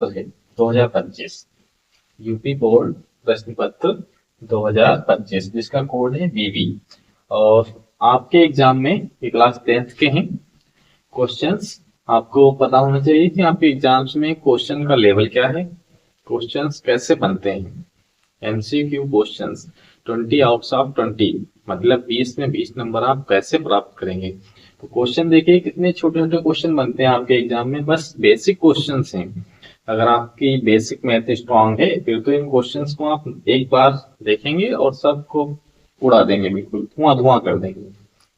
है 2025 UP board प्रश्न पत्र 2025 जिसका कोड है बीबी। और आपके एग्जाम में ये क्लास 10th के हैं क्वेश्चंस। आपको पता होना चाहिए कि आपके एग्जाम्स में क्वेश्चन का लेवल क्या है, क्वेश्चंस कैसे बनते हैं। एमसीक्यू क्वेश्चंस 20 आउट ऑफ 20 मतलब 20 में 20 नंबर आप कैसे प्राप्त करेंगे। तो क्वेश्चन देखिए कितने छोटे छोटे क्वेश्चन बनते हैं आपके एग्जाम में, बस बेसिक क्वेश्चंस हैं। अगर आपकी बेसिक मैथ स्ट्रांग है फिर तो इन क्वेश्चंस को आप एक बार देखेंगे और सबको उड़ा देंगे, बिल्कुल धुआं धुआं कर देंगे।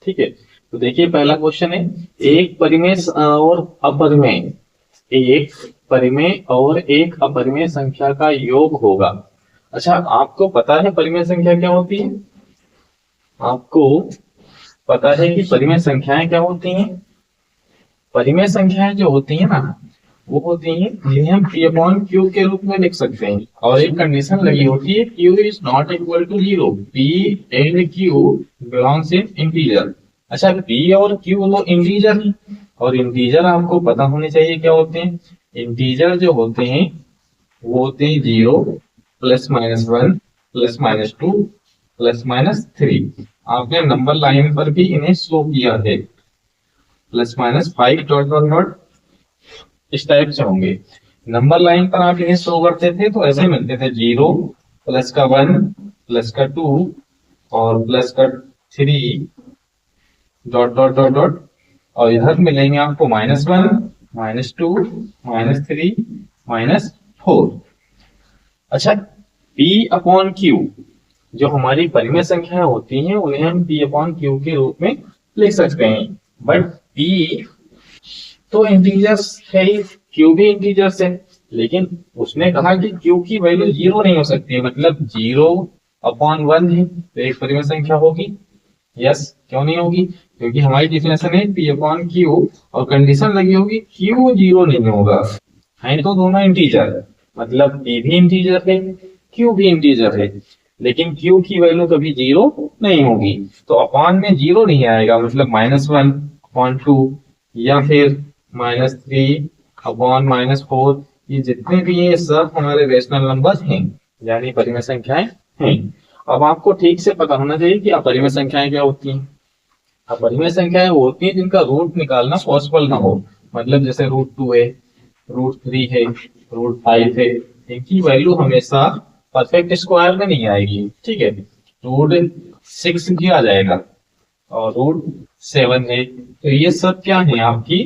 ठीक है, तो देखिए पहला क्वेश्चन है, एक परिमेय और अपरिमेय, एक परिमेय और एक अपरिमेय संख्या का योग होगा। अच्छा, आपको पता है परिमेय संख्या क्या होती है? आपको पता है कि परिमेय संख्याएं क्या होती हैं? परिमेय संख्याएं जो होती है ना, वो होती है जिन्हें हम p अपॉन क्यू के रूप में लिख सकते हैं और एक कंडीशन लगी होती है q is not equal to 0, p and q belongs in integer. अच्छा, p और q वो इंटीजर है और इंटीजर आपको पता होने चाहिए क्या होते हैं। इंटीजर जो होते हैं वो होते हैं 0 plus minus 1 plus minus 2 plus minus 3। आपने नंबर लाइन पर भी इन्हें शो किया है, plus minus 5 dot dot dot इस टाइप से होंगे। नंबर लाइन पर आप इन्हें शो करते थे तो ऐसे मिलते थे 0 प्लस का 1 प्लस का 2 और प्लस का 3 डॉट डॉट डॉट डॉट, और इधर मिलेंगे आपको -1 -2 -3 -4। अच्छा, p अपॉन क्यू जो हमारी परिमेय संख्याएं होती हैं उन्हें हम p अपॉन क्यू के रूप में लिख सकते हैं, बट p तो इंटीजर्स है ही, क्यू भी इंटीजर्स है, लेकिन उसने कहा कि क्यू की वैल्यू 0 नहीं हो सकती है, मतलब 0 अपॉन 1 है तो एक परिमेय संख्या होगी। यस, क्यों नहीं होगी? क्योंकि हमारी डेफिनेशन है p अपॉन क्यू और कंडीशन लगी होगी क्यू 0 नहीं होगा। है तो दोनों इंटीजर, मतलब p भी इंटीजर है q भी इंटीजर है, लेकिन q की वैल्यू कभी 0 नहीं होगी। तो अपॉन में 0 नहीं आएगा, मतलब -1 अपॉन 2 या फिर -3 अपॉन -4, ये जितने भी ये सब हमारे रेशनल नंबर हैं, यानी परिमेय संख्याएं हैं। अब आपको ठीक से पता होना चाहिए कि अपरिमेय संख्याएं क्या होती हैं। अपरिमेय संख्याएं वो होती हैं जिनका रूट निकालना पॉसिबल ना हो, मतलब जैसे √2 है, √3 है, √5 है, इनकी वैल्यू हमेशा परफेक्ट स्क्वायर में नहीं आएगी। ठीक है, √6 भी आ जाएगा और √7 है, तो ये सब क्या है आपकी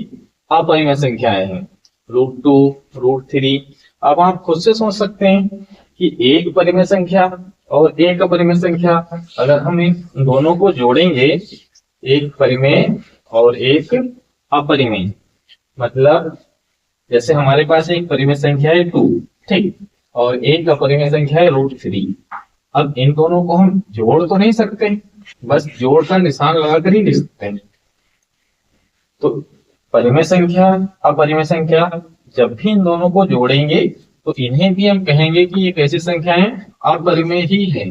अपरिमेय संख्याएं हैं। √2 √3। अब आप खुद से सोच सकते हैं कि एक परिमेय संख्या और एक अपरिमेय संख्या, अगर हम इन दोनों को जोड़ेंगे, एक परिमेय और एक अपरिमेय, मतलब जैसे हमारे पास एक परिमेय संख्या है 2, ठीक, और एक अपरिमेय संख्या है √3। अब इन दोनों को हम जोड़ तो नहीं सकते, बस जोड़ का निशान लगाकर ही लिख सकते हैं। तो परिमेय संख्या अपरिमेय संख्या, जब भी इन दोनों को जोड़ेंगे तो इन्हें भी हम कहेंगे कि ये कैसी संख्या है, अपरिमेय ही है।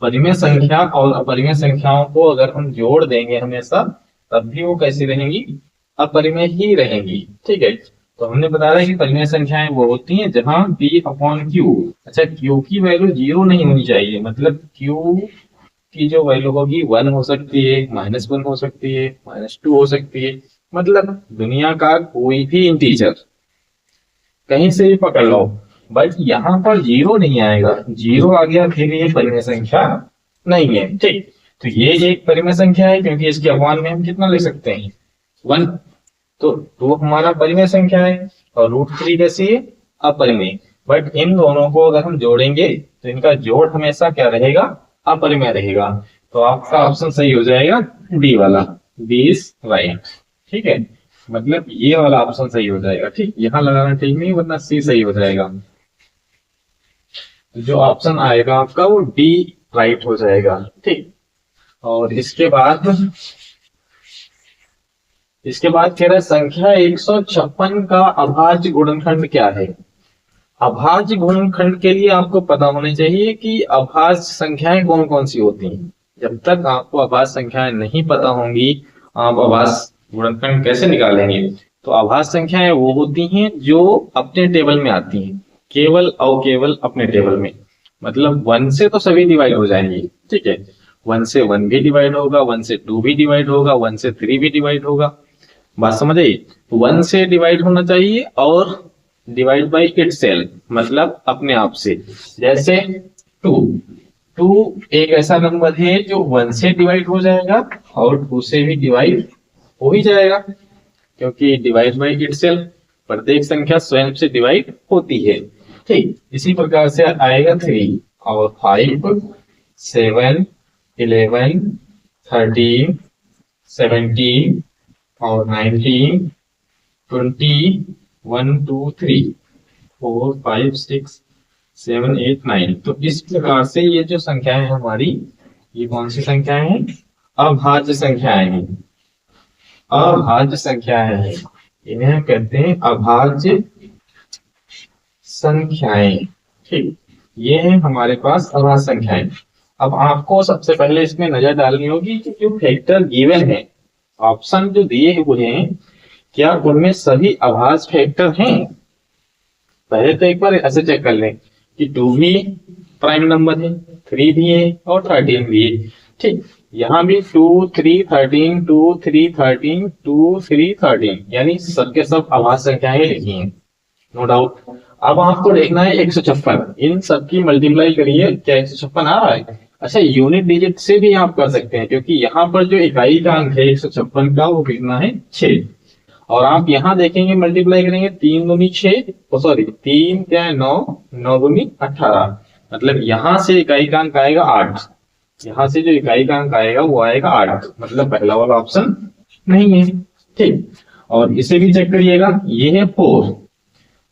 परिमेय संख्या और अपरिमेय संख्याओं को अगर हम जोड़ देंगे हमेशा, तब भी वो कैसी रहेंगी, अपरिमेय ही रहेंगी। ठीक है, तो हमने बताया कि परिमेय संख्याएं वो होती हैं जहां p अपॉन क्यू, अच्छा q की वैल्यू 0 नहीं होनी चाहिए, मतलब q की जो वैल्यू होगी 1 हो सकती है, -1 हो सकती है, -2 हो सकती है, मतलब दुनिया का कोई भी इंटीजर कहीं से भी पकड़ लो, बट यहाँ पर 0 नहीं आएगा। 0 आ गया फिर ये परिमेय संख्या नहीं है। ठीक, तो ये एक परिमेय संख्या है क्योंकि इसके अपॉन में हम कितना ले सकते हैं, 1, तो 2 हमारा परिमेय संख्या है और √3 कैसी है, अपरिमेय। बट इन दोनों को अगर हम जोड़ेंगे तो इनका जोड़ हमेशा क्या रहेगा, अपरिमेय रहेगा। तो आपका ऑप्शन सही हो जाएगा डी वाला, 20 राइट। ठीक है, मतलब ये वाला ऑप्शन सही हो जाएगा। ठीक, यहाँ लगाना ठीक नहीं, वरना सी सही हो जाएगा। जो ऑप्शन आएगा आपका वो डी राइट हो जाएगा। ठीक, और इसके बाद कह रहा है संख्या 156 का अभाज्य गुणनखंड क्या है। अभाज्य गुणनखंड के लिए आपको पता होना चाहिए कि अभाज्य संख्याएं कौन कौन सी होती हैं। जब तक आपको अभाज्य संख्याएं नहीं पता होंगी, आप अभाज्य गुणनखंड कैसे निकालेंगे। तो आभाज्य संख्याएं वो होती हैं जो अपने टेबल में आती हैं, केवल और केवल अपने टेबल में। मतलब 1 से तो सभी डिवाइड हो जाएंगी, ठीक है, 1 से 1 भी डिवाइड होगा, 1 से 2 भी डिवाइड होगा, 1 से 3 भी डिवाइड होगा। बात समझ आई? 1 से डिवाइड होना चाहिए और डिवाइड बाई इटसेल्फ, मतलब अपने आप से। जैसे 2 एक ऐसा नंबर है जो 1 से डिवाइड हो जाएगा और 2 से भी डिवाइड हो ही जाएगा, क्योंकि डिवाइड बाई इटसेल्फ, प्रत्येक संख्या स्वयं से डिवाइड होती है। ठीक, इसी प्रकार से आएगा 3 और 5, 7, 11, 13, 17 और 19, 20, 1, 2, 3, 4, 5, 6, 7, 8, 9। तो इस प्रकार से ये जो संख्याएं हमारी, ये कौन सी संख्याएं हैं? अभाज्य संख्याएं हैं। अभाज्य संख्याएं हैं, इन्हें हम कहते हैं अभाज्य संख्याएं। ठीक, ये है हमारे पास अभाज्य संख्याएं। अब आपको सबसे पहले इसमें नजर डालनी होगी कि जो फैक्टर गिवन है, ऑप्शन जो दिए हुए हैं, क्या उनमें सभी अभाज्य फैक्टर हैं? पहले तो एक बार ऐसे चेक कर लें कि 2 भी प्राइम नंबर है, 3 भी है और 13 भी है। ठीक, यहाँ भी 2, 3, 13, 2, 3, 13, 2, 3, 13, यानी सबके सब अभाज्य संख्याएं लिखी हैं, नो डाउट। अब आपको देखना है 156, इन सबकी मल्टीप्लाई करिए, क्या 156 आ रहा है? अच्छा, यूनिट डिजिट से भी आप कर सकते हैं, क्योंकि यहाँ पर जो इकाई का अंक है 156 का, वो कितना है? 6। और आप यहाँ देखेंगे मल्टीप्लाई करेंगे, 3 दूनी 6, सॉरी 3 क्या है 9, 9 दूनी 18, मतलब यहाँ से इकाई का अंक आएगा 8। यहाँ से जो इकाई का अंक आएगा वो आएगा 8, मतलब पहला वाला ऑप्शन नहीं है। ठीक, और इसे भी चेक करिएगा, ये है 4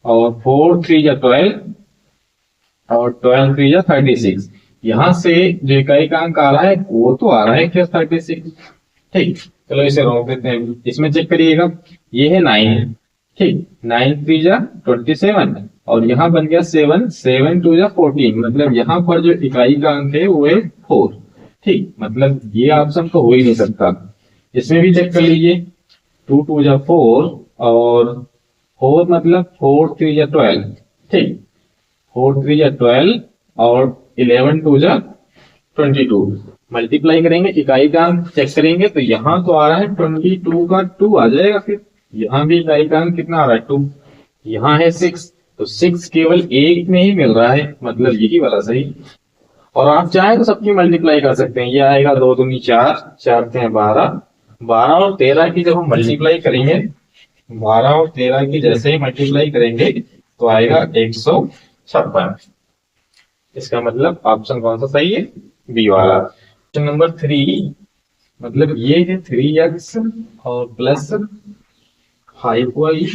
और 4 3 या 12 और 12 3 या 36। यहाँ से जो इकाई का अंक आ रहा है वो तो आ रहा है क्या? 36। ठीक, चलो इसे रोक देते हैं, इसमें चेक करिएगा, ये है 9। ठीक, 9 3 जा 27 और यहाँ बन गया 7, 7 2 जा 14, मतलब यहाँ पर जो इकाई का अंक है वो है 4। ठीक, मतलब ये ऑप्शन तो हो ही नहीं सकता। इसमें भी चेक कर लीजिए, 2 2 जा 4 और 4 मतलब 4 3 जा 12। ठीक, 4 3 जा 12 और 11 2 जा 22, मल्टीप्लाई करेंगे, इकाई का अंक चेक करेंगे तो यहाँ तो आ रहा है 22 का 2 आ जाएगा, फिर यहाँ भी इकाई का अंक कितना आ रहा है? 2। यहाँ है 6, तो 6 केवल एक में ही मिल रहा है, मतलब यही वाला सही। और आप चाहे तो सबकी मल्टीप्लाई कर सकते हैं, ये आएगा 2 दूनी 4, 4 से 12, 12 और 13 की जब हम मल्टीप्लाई करेंगे, 12 और 13 की जैसे ही मल्टीप्लाई करेंगे तो आएगा 156। इसका मतलब ऑप्शन कौन सा सही है? बी वाला। क्वेश्चन नंबर 3, मतलब ये है 3x और plus 5y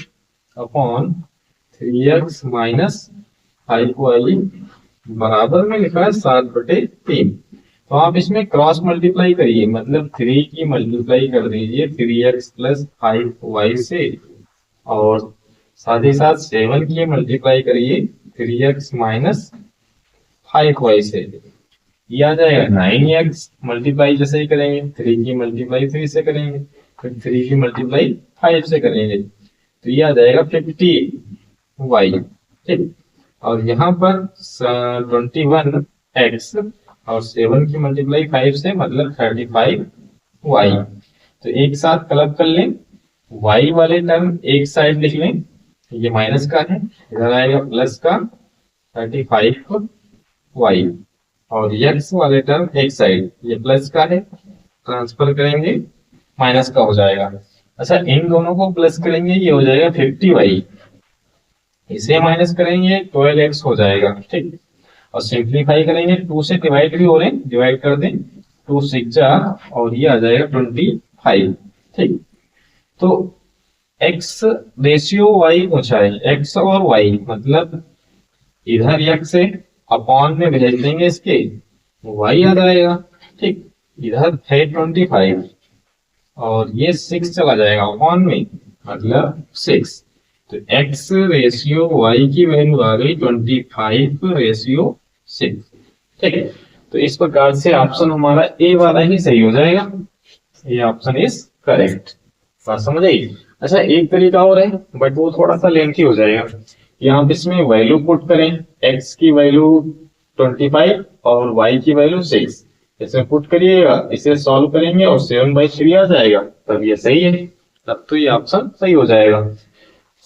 upon 3x minus 5y बराबर में लिखा है 7/3। तो आप इसमें क्रॉस मल्टीप्लाई करिए, मतलब 3 की मल्टीप्लाई कर दीजिए 3x प्लस 5y से, और साथ ही साथ 7 की मल्टीप्लाई करिए 3x माइनस 5y से, ये आ जाएगा 9x। मल्टीप्लाई जैसे ही करेंगे, 3 की मल्टीप्लाई 3 से करेंगे, फिर 3 की मल्टीप्लाई 5 से करेंगे, तो ये आ जाएगा 50y। ठीक, और यहाँ पर 21x और 7 की मल्टीप्लाई 5 से, मतलब 35y। तो एक साथ क्लब कर लें, y वाले टर्म एक साइड लिख लें, ये माइनस का है, इधर आएगा प्लस का 35y, और x वाले टर्म एक साइड, ये प्लस का है, ट्रांसफर करेंगे माइनस का हो जाएगा। अच्छा, इन दोनों को प्लस करेंगे, ये हो जाएगा 50y, इसे माइनस करेंगे 12x हो जाएगा। ठीक, और सिंप्लीफाई करेंगे, 2 से डिवाइड भी हो रहे हैं, डिवाइड कर दें, 2 6 जा और ये आ जाएगा 25। ठीक, तो x रेशियो y पूछा है, x और y, मतलब इधर x से अपॉन में भेज देंगे इसके, y आ जाएगा। ठीक, इधर है 25 और ये 6 चला जाएगा अपॉन में, मतलब 6, तो x रेशियो y की वैल्यू आ गई 25/6। ठीक है, तो इस प्रकार से ऑप्शन हमारा ए वाला ही सही हो जाएगा, ये ऑप्शन इज करेक्ट। बात समझ आई? अच्छा, एक तरीका और है बट वो थोड़ा सा लेंथी हो जाएगा कि आप इसमें वैल्यू पुट करें, x की वैल्यू 25 और y की वैल्यू 6, इसमें पुट करिएगा, इसे सॉल्व करेंगे और 7/3 आ जाएगा, तब ये सही है, तब तो ये ऑप्शन सही हो जाएगा।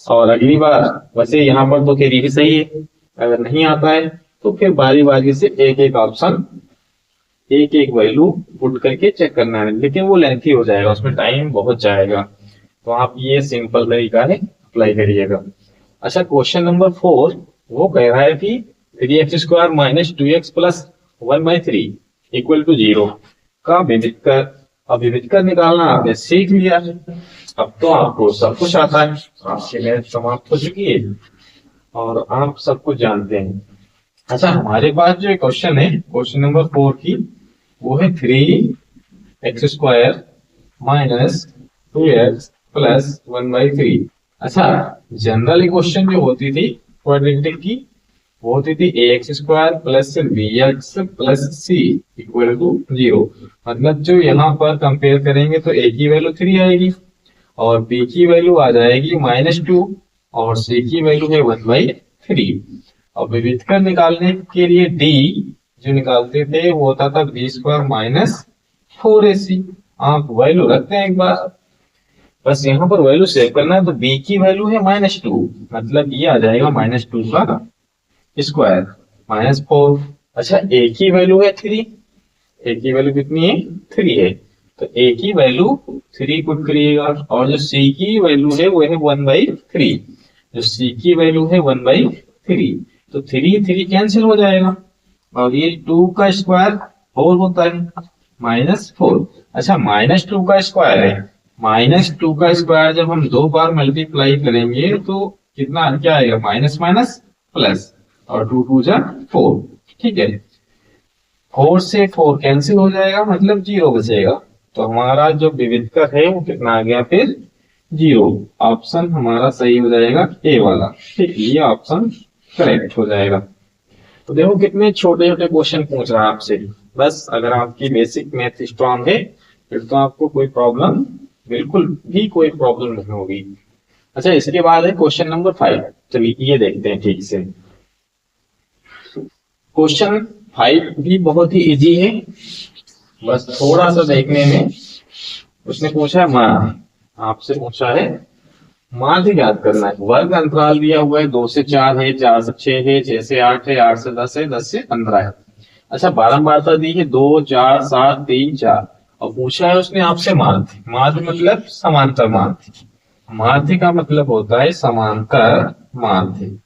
और अगली बार वैसे यहाँ पर तो फिर भी सही है, अगर नहीं आता है तो फिर बारी बारी से एक एक ऑप्शन एक एक वैल्यू पुट करके चेक करना है, लेकिन वो लेंथी हो जाएगा, उसमें टाइम बहुत जाएगा। तो आप ये सिंपल तरीका है, अप्लाई करिएगा। अच्छा, क्वेश्चन नंबर 4 वो कह रहा है कि 3x² minus 2x plus 1/3 equal to 0 का विविध कर। अब विविध कर निकालना आपने सीख लिया है, अब तो आपको सब कुछ आता है, आपकी मैथ समाप्त हो चुकी है और आप सब कुछ जानते हैं। अच्छा, हमारे पास जो क्वेश्चन है क्वेश्चन नंबर 4 की, वो है 3x² माइनस 2x प्लस 1/3। अच्छा, जनरल क्वेश्चन जो होती थी क्वाड्रेटिक की, वो होती थी ax² plus bx plus c equal to 0। मतलब जो यहाँ पर कंपेयर करेंगे तो a की वैल्यू 3 आएगी और b की वैल्यू आ जाएगी -2 और c की वैल्यू है 1/3। और विविधकर निकालने के लिए d जो निकालते थे वो होता था b² माइनस 4ac। आप वैल्यू रखते हैं एक बार, बस यहाँ पर वैल्यू सेव करना है। तो b की वैल्यू है -2, मतलब ये आ जाएगा -2 का स्क्वायर -4। अच्छा, a की वैल्यू है 3, a की वैल्यू कितनी है 3 है, तो a की वैल्यू 3 पुट करिएगा और जो c की वैल्यू है वो है 1/3, जो c की वैल्यू है 1/3, तो 3 3 कैंसिल हो जाएगा और ये 2 का स्क्वायर 4 होता है -4। अच्छा, -2 का स्क्वायर है, -2 का स्क्वायर जब हम 2 बार मल्टीप्लाई करेंगे तो कितना क्या आएगा, माइनस माइनस प्लस और 2 2 जा 4, ठीक है। 4 से 4 कैंसिल हो जाएगा, मतलब 0 बचेगा। तो हमारा जो विविधकर है वो कितना आ गया फिर 0। ऑप्शन हमारा सही हो जाएगा ए वाला, ठीक, ये ऑप्शन करेक्ट हो जाएगा। तो देखो कितने छोटे छोटे क्वेश्चन पूछ रहा है आपसे, बस अगर आपकी बेसिक मैथ स्ट्रांग है फिर तो आपको कोई प्रॉब्लम, बिल्कुल भी कोई प्रॉब्लम नहीं होगी। अच्छा, इसके बाद है क्वेश्चन नंबर 5, चलिए ये देखते हैं ठीक से। क्वेश्चन 5 भी बहुत ही इजी है, बस थोड़ा सा देखने में। उसने पूछा है माध्य, आपसे पूछा है माध्य ज्ञात करना है। वर्ग अंतराल दिया हुआ है, 2 से 4 है, 4 से 6 है, 6 से 8 है, 8 से 10 है, 10 से 15 है। अच्छा, बारंबारता दी है 2 4 7 3 4 और पूछा है उसने आपसे माध्य। माध्य मतलब समांतर माध्य, माध्य का मतलब होता है समांतर माध्य।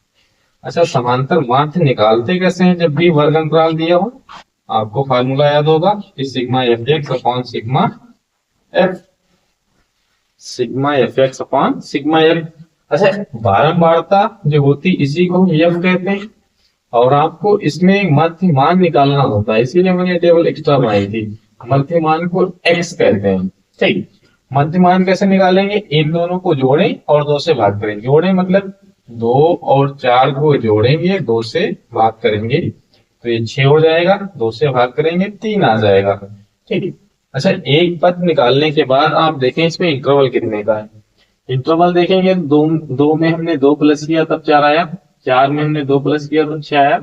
अच्छा, समांतर माध्य निकालते कैसे हैं जब भी वर्ग अंतराल दिया हो, आपको फार्मूला याद होगा कि sigma F x upon sigma F, sigma F x upon sigma F. अच्छा, बारंबारता जो होती इसी को एफ कहते हैं और आपको इसमें मध्य मान निकालना होता है, इसीलिए मैंने टेबल एक्स्ट्रा बनाई थी। मध्य मान को एक्स कहते हैं, ठीक। मध्य मान कैसे निकालेंगे, इन दोनों को जोड़ें और 2 से भाग करेंगे। जोड़ें मतलब 2 और 4 को जोड़ेंगे, 2 से भाग करेंगे तो ये 6 हो जाएगा, 2 से भाग करेंगे 3 आ जाएगा, ठीक। अच्छा, एक पद निकालने के बाद आप देखें इसमें इंटरवल कितने का है। इंटरवल देखेंगे, दो में हमने 2 प्लस किया तब 4 आया, 4 में हमने 2 प्लस किया तो 6 आया,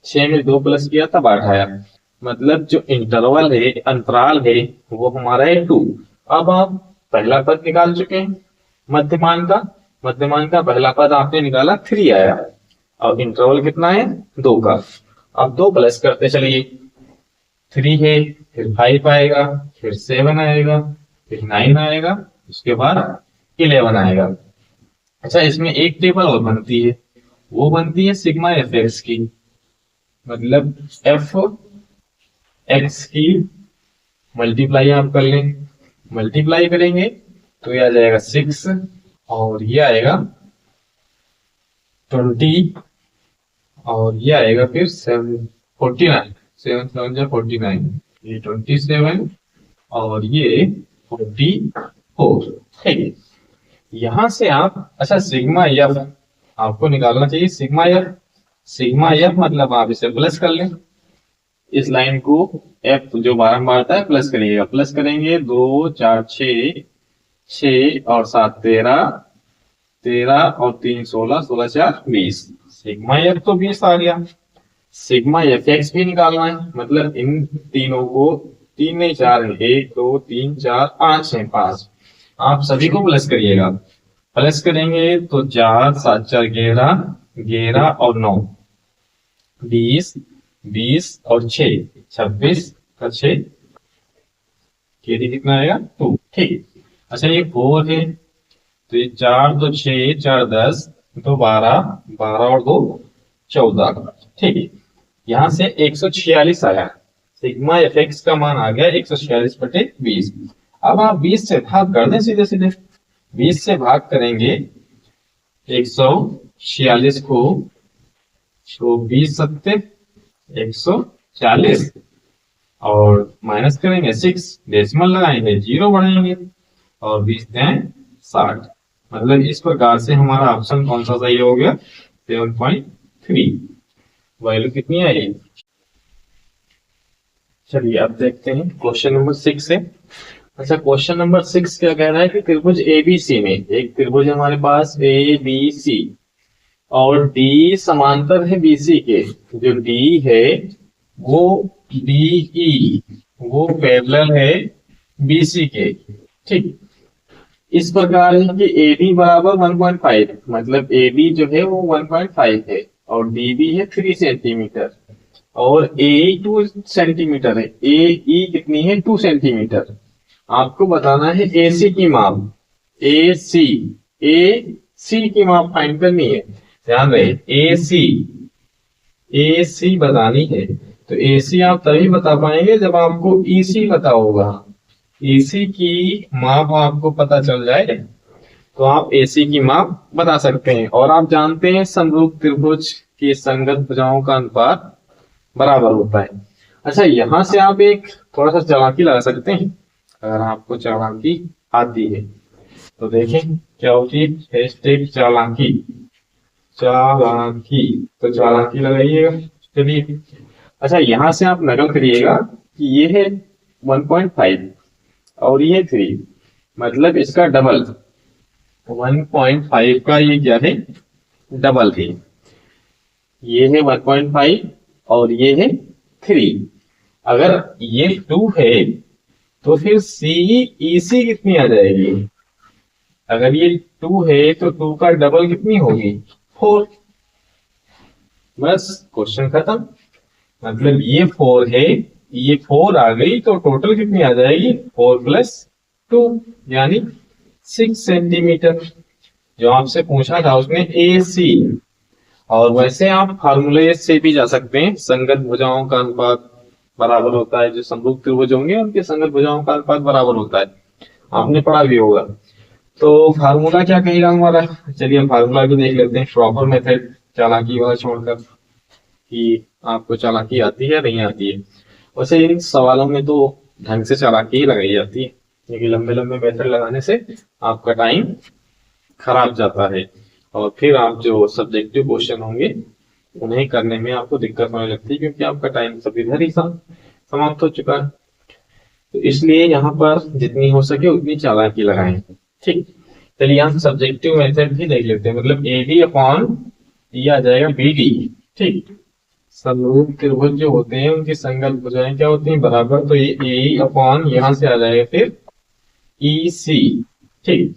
6 में 2 प्लस किया तब 8 आया। मतलब जो इंटरवल है, अंतराल है, वो हमारा है 2। अब आप पहला पद निकाल चुके हैं मध्यमान का, मध्यमान का पहला पद आपने निकाला 3 आया और इंटरवल कितना है 2 का। अब 2 प्लस करते चलिए, 3 है, फिर 5 आएगा, फिर 7 आएगा, फिर 9 आएगा, उसके बाद 11 आएगा। अच्छा, इसमें एक टेबल और बनती है, वो बनती है सिग्मा एफ एक्स की, मतलब एफ एक्स की मल्टीप्लाई आप कर लें, मल्टीप्लाई करेंगे तो ये आ जाएगा 6 और ये आएगा 20 और ये आएगा फिर 49, 7 7 जा 49, ये 27 और ये 44, ठीक है। यहां से आप, अच्छा सिग्मा एफ आपको निकालना चाहिए, सिग्मा एफ, सिग्मा एफ मतलब आप इसे प्लस कर लें, इस लाइन को एफ जो बारंबारता है प्लस करिएगा, प्लस करेंगे 2 4 6 6 और 7 13, 13 और 3 16, 16 4 20। सिग्मा एफ तो 20 आ गया। सिग्मा एफ एक्स भी निकालना है, मतलब इन तीनों को, तीन नहीं चार है, 1 2 3 4 5 है, 5। आप सभी को प्लस करिएगा। प्लस करेंगे तो 4 7 4 11, 11 और 9 20, 20 और 6 26 का 6, कितना आएगा 2। ठीक। अच्छा ये 4 है, तो ये 4 2 6, 4 10, 2 12, 12 और 2 14। ठीक है, यहां से 146 आया। सिग्मा एफ एक्स का मान आ गया 146/20। अब आप 20 से भाग कर दें, सीधे सीधे 20 से भाग करेंगे 146 को, तो 20 सत्ते 140 और माइनस करेंगे 6, डेसिमल लगाएंगे 0 बढ़ाएंगे और 20 दें 60। मतलब इस प्रकार से हमारा ऑप्शन कौन सा सही हो गया, 7.3। वैल्यू कितनी आई। चलिए अब देखते हैं क्वेश्चन नंबर 6 है। अच्छा क्वेश्चन नंबर 6 क्या कह रहा है कि त्रिभुज एबीसी में, एक त्रिभुज हमारे पास एबीसी और डी समांतर है बीसी के। जो डी है वो डीई वो पैरेलल है बीसी के। ठीक, इस प्रकार है कि एडी बराबर 1.5, मतलब एडी जो है वो 1.5 है और डीबी है 3 सेंटीमीटर और ए 2 सेंटीमीटर है। ए ई कितनी है 2 सेंटीमीटर। आपको बताना है एसी की माप, ए सी की माप फाइंड करनी है। ध्यान रहे ए सी बतानी है। तो ए सी आप तभी बता पाएंगे जब आपको ईसी पता होगा। ईसी की माप आपको पता चल जाए तो आप एसी की माप बता सकते हैं। और आप जानते हैं समरूप त्रिभुज की संगत भुजाओं का अनुपात बराबर होता है। अच्छा यहां से आप एक थोड़ा सा चालाकी लगा सकते हैं, अगर आपको चालाकी आती है तो देखें क्या होती है। हैशटैग चालाकी, तो चालाकी लगाइएगा। चलिए अच्छा यहां से आप नकल करिएगा कि ये है 1.5 और ये 3, मतलब इसका डबल 1.5 का ये क्या है, डबल है। ये है 1.5 और ये है 3। अगर ये 2 है तो फिर सी कितनी आ जाएगी। अगर ये 2 है तो 2 का डबल कितनी होगी 4। बस क्वेश्चन खत्म। मतलब ये 4 है, ये 4 आ गई तो टोटल कितनी आ जाएगी 4 + 2 यानी 6 सेंटीमीटर। जो आपसे पूछा था उसमें ए सी। और वैसे आप फार्मूले से भी जा सकते हैं, संगत भुजाओं का अनुपात बराबर होता है, जो समरूप त्रिभुज होंगे उनके संगत भुजाओं का अनुपात बराबर होता है, आपने पढ़ा भी होगा। तो फार्मूला क्या कहेगा हमारा, चलिए हम फार्मूला भी देख लेते हैं प्रॉपर मेथड, चालाकी वाला छोड़कर कि आपको चालाकी आती है नहीं आती है। वैसे इन सवालों में तो ढंग से चालाकी ही लगाई जाती है, क्योंकि लंबे लंबे मेथड लगाने से आपका टाइम खराब जाता है और फिर आप जो सब्जेक्टिव क्वेश्चन होंगे उन्हें करने में आपको दिक्कत होने लगती है, क्योंकि आपका टाइम सब इधर ही समाप्त हो चुका है। तो इसलिए यहाँ पर जितनी हो सके उतनी चालाकी लगाएं। ठीक, चलिए यहाँ सब्जेक्टिव मेथड भी देख लेते हैं। मतलब एडी अपॉन ये आ जाएगा बीडी। ठीक, समरूप त्रिभुज जो होते हैं उनकी संगत भुजाएं क्या होती हैं बराबर, तो ये ए अपॉन यहाँ से आ जाएगा फिर ई सी। ठीक,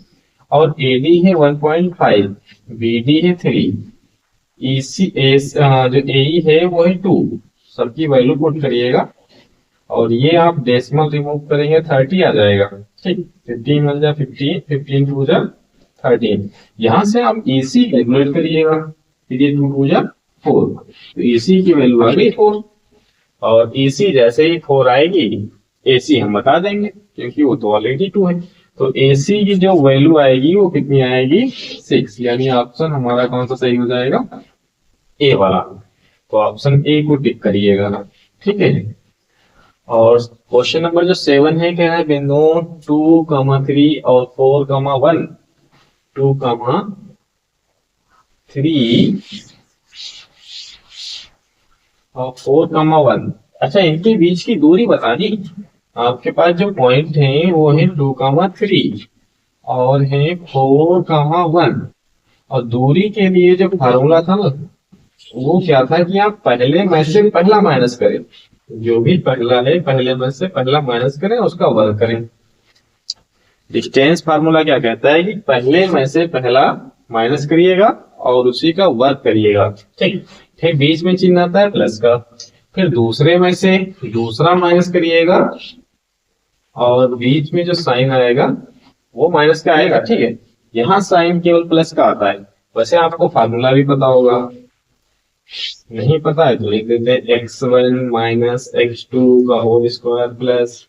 और एडी है 1.5, बीडी है 3, ईसी एस जो ए है वो है 2। सबकी वैल्यू पुट करिएगा और ये आप डेसिमल रिमूव करेंगे 30 आ जाएगा। ठीक, 15 मिल जाए 15, 15 2 जा 13। यहाँ से आप ईसी कैलकुलेट करिएगा, फिर ये 2 2 जा 4, तो ईसी की वैल्यू आ गई 4। और ईसी जैसे ही 4 आएगी एसी हम बता देंगे क्योंकि वो तो ऑलरेडी 2 है। तो एसी की जो वैल्यू आएगी वो कितनी आएगी 6, यानी ऑप्शन हमारा कौन सा सही हो जाएगा, ए वाला। तो ऑप्शन ए को टिक करिएगा ना। ठीक है, और क्वेश्चन नंबर जो 7 है क्या है, बिंदुओं 2, 3 और 4, 1, 2, 3 और 4, 1। अच्छा इनके बीच की दूरी बतानी। आपके पास जो पॉइंट है वो है 2, 3 और है 4,1। और दूरी के लिए जो फार्मूला था ना, वो क्या था कि आप पहले में से पहला माइनस करें, जो भी पहला है पहले में से पहला माइनस करें, उसका वर्ग करें। डिस्टेंस फार्मूला क्या कहता है कि पहले में से पहला माइनस करिएगा और उसी का वर्ग करिएगा। ठीक, फिर बीच में चिन्ह आता है प्लस का, फिर दूसरे में से दूसरा माइनस करिएगा और बीच में जो साइन आएगा वो माइनस का आएगा। ठीक है, यहाँ साइन केवल प्लस का आता है। वैसे आपको फार्मूला भी पता होगा, नहीं पता है तो लिख देते हैं x1 माइनस x2 का whole square plus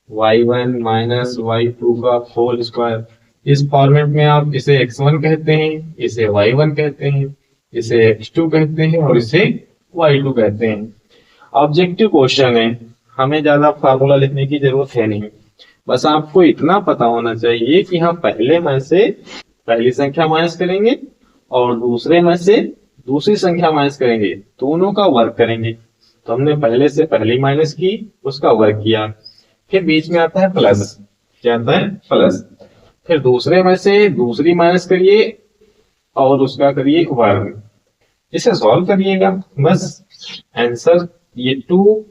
y1 minus y2 का होल स्क्वायर। इस फॉर्मेट में आप इसे x1 कहते हैं, इसे y1 कहते हैं, इसे x2 कहते हैं और इसे y2 कहते हैं। ऑब्जेक्टिव क्वेश्चन है, हमें ज्यादा फार्मूला लिखने की जरूरत है नहीं, बस आपको इतना पता होना चाहिए कि हम पहले में से पहली संख्या माइनस करेंगे और दूसरे में से दूसरी संख्या माइनस करेंगे, दोनों का वर्ग करेंगे। तो हमने पहले से पहली माइनस की, उसका वर्ग किया, फिर बीच में आता है प्लस, क्या आता है प्लस, फिर दूसरे में से दूसरी माइनस करिए और उसका करिए वर्ग। इसे सॉल्व करिएगा, बस आंसर ये 2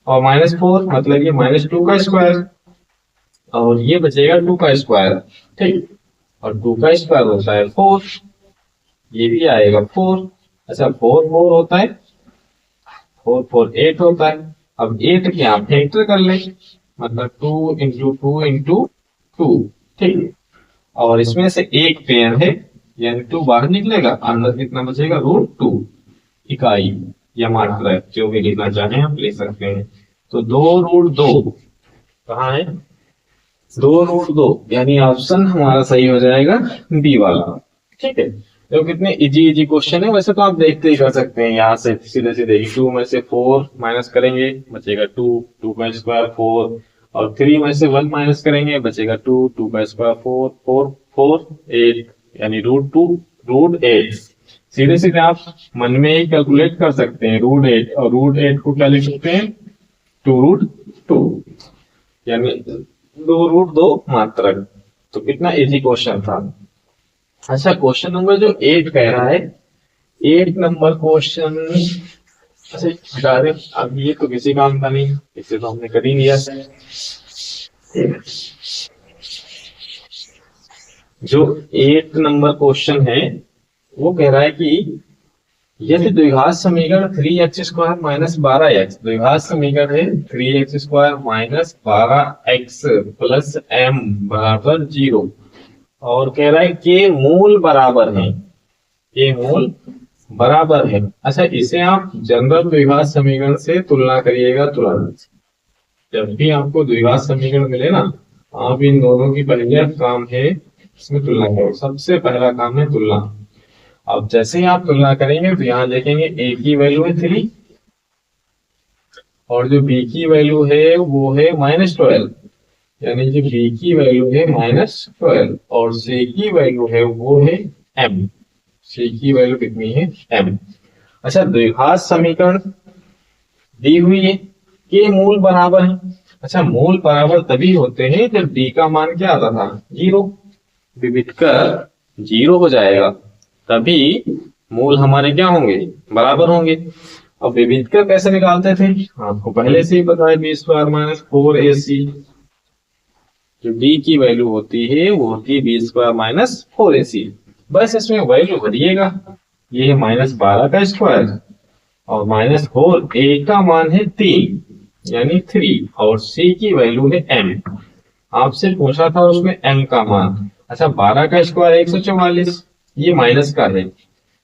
और -4 मतलब ये -2 का स्क्वायर और ये बचेगा 2 का स्क्वायर। ठीक, और 2 का स्क्वायर होता है 4, ये भी आएगा 4। अच्छा 4 4 होता है, 4 4 8 होता है। अब 8 के आप फैक्टर कर लें, मतलब 2 इंटू 2 इंटू 2। ठीक है, और इसमें से एक पेयर है यानी 2 बाहर निकलेगा, अंदर कितना बचेगा √2 इकाई या मात्रा, जो भी लिखना चाहें आप ले सकते हैं। तो 2√2 कहाँ है, 2√2 यानी ऑप्शन हमारा सही हो जाएगा बी वाला। ठीक है, तो कितने इजी क्वेश्चन है। वैसे तो आप देखते ही कर सकते हैं, यहाँ से सीधे सीधे 2 में से 4 माइनस करेंगे बचेगा 2, 2 का स्क्वायर 4, और 3 में से 1 माइनस करेंगे बचेगा 2, 2 का स्क्वायर 4, 4 4 8 यानी √2 √8। सीधे सीधे आप मन में ही कैलकुलेट कर सकते हैं √8, और √8 को क्या लिख सकते हैं 2√2 यानी 2√2 मात्रक। तो कितना इजी क्वेश्चन था। अच्छा क्वेश्चन नंबर जो 8 कह रहा है, 8 नंबर क्वेश्चन, अच्छा अब ये तो किसी काम का नहीं, इसे तो हमने कर ही लिया। जो 8 नंबर क्वेश्चन है वो कह रहा है कि यदि द्विघात समीकरण 3x² - 12x, द्विघात समीकरण है 3x² - 12x प्लस m बराबर 0, और कह रहा है के मूल बराबर है, के मूल बराबर है। अच्छा इसे आप जनरल द्विघात समीकरण से तुलना करिएगा तुरंत। जब भी आपको द्विघात समीकरण मिले ना, आप इन दोनों की पहले काम है इसमें तुलना करो, सबसे पहला काम है तुलना। अब जैसे ही आप तुलना करेंगे तो यहाँ देखेंगे a की वैल्यू है 3 और जो b की वैल्यू है वो है -12, यानी जो b की वैल्यू है -12 और c की वैल्यू है वो है m, c की वैल्यू कितनी है m। अच्छा द्विघात समीकरण दी हुई है, के मूल बराबर है। अच्छा मूल बराबर तभी होते हैं जब d का मान क्या आता था 0, विविध कर 0 हो जाएगा तभी मूल हमारे क्या होंगे बराबर होंगे। अब विविध कर कैसे निकालते थे, आपको पहले से ही पता है b² - 4ac, जो d की वैल्यू होती है वो होती है b² - 4ac। बस इसमें वैल्यू भरिएगा, ये है -12 का स्क्वायर और -4, a का मान है 3 यानी 3 और c की वैल्यू है m। आपसे पूछा था उसमें m का मान। अच्छा 12 का स्क्वायर 144, ये माइनस का है,